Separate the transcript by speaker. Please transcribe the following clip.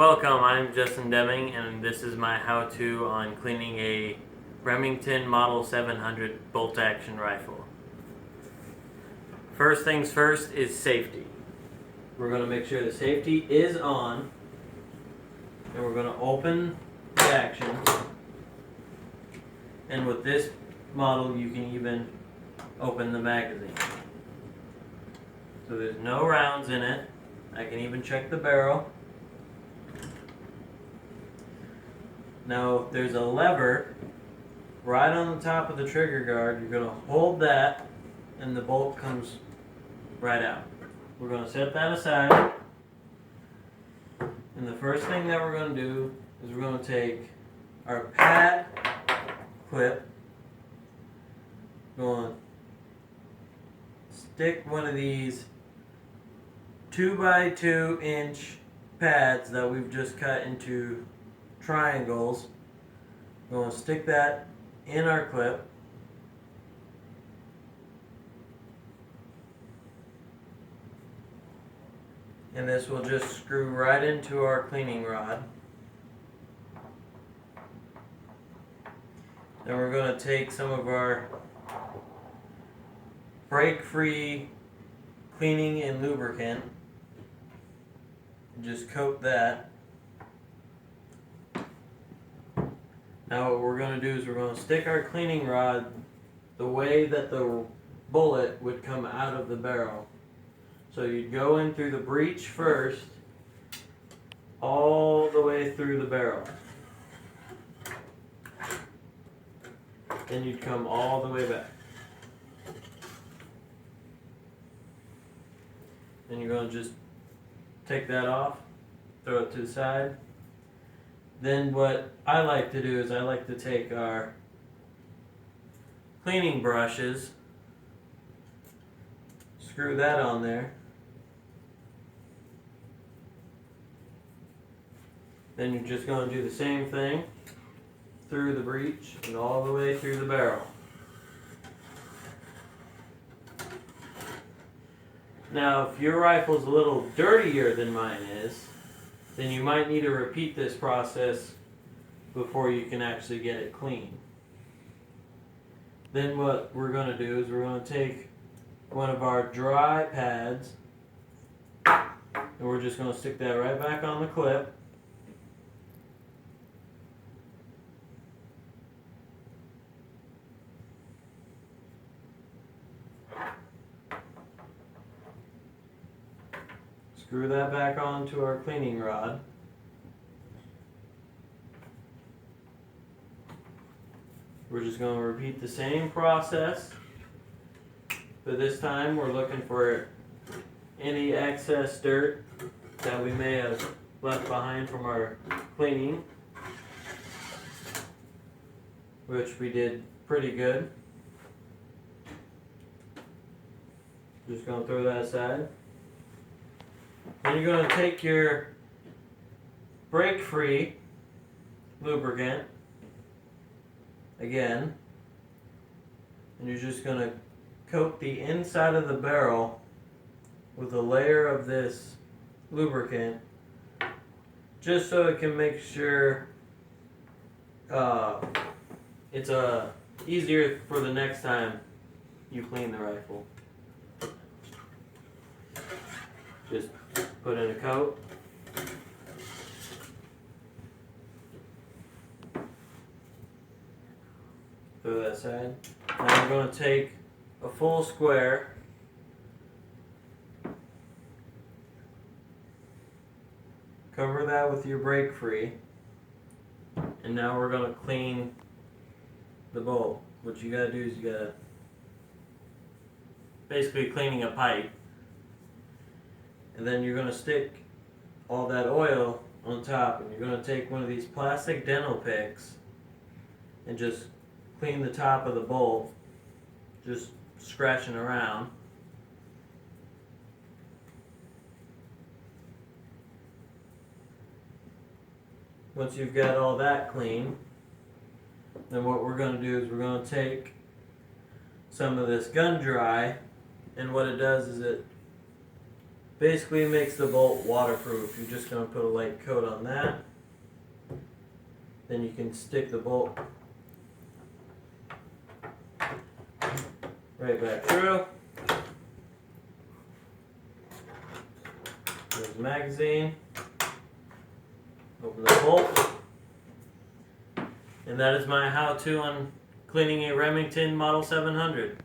Speaker 1: Welcome, I'm Justin Deming, and this is my how-to on cleaning a Remington Model 700 bolt-action rifle. First things first is safety. We're going to make sure the safety is on, and we're going to open the action. And with this model, you can even open the magazine. So there's no rounds in it. I can even check the barrel. Now there's a lever right on the top of the trigger guard. You're going to hold that and the bolt comes right out. We're going to set that aside. And the first thing that we're going to do is we're going to take our pad clip, going to stick one of these 2 by 2 inch pads that we've just cut into triangles. We're going to stick that in our clip. And this will just screw right into our cleaning rod. Then we're going to take some of our break-free cleaning and lubricant and just coat that. Now what we're going to do is we're going to stick our cleaning rod the way that the bullet would come out of the barrel. So you'd go in through the breech first, all the way through the barrel. Then you'd come all the way back. Then you're going to just take that off, throw it to the side. Then what I like to do is I like to take our cleaning brushes, screw that on there. Then you're just going to do the same thing through the breech and all the way through the barrel. Now, if your rifle's a little dirtier than mine is, then you might need to repeat this process before you can actually get it clean. Then what we're going to do is we're going to take one of our dry pads and we're just going to stick that right back on the clip. Screw that back onto our cleaning rod. We're just going to repeat the same process, but this time we're looking for any excess dirt that we may have left behind from our cleaning, which we did pretty good. Just going to throw that aside. Then you're going to take your break-free lubricant again, and you're just going to coat the inside of the barrel with a layer of this lubricant, just so it can make sure it's easier for the next time you clean the rifle. Just put in a coat. Throw that aside. Now I'm going to take a full square, cover that with your break free, and now we're going to clean the bolt. What you got to do is you got to basically cleaning a pipe. And then you're going to stick all that oil on top, and you're going to take one of these plastic dental picks and just clean the top of the bolt, just scratching around. Once you've got all that clean, then what we're going to do is we're going to take some of this gun dry, and what it does is it basically makes the bolt waterproof. You're just going to put a light coat on that. Then you can stick the bolt right back through. There's the magazine. Open the bolt. And that is my how-to on cleaning a Remington Model 700.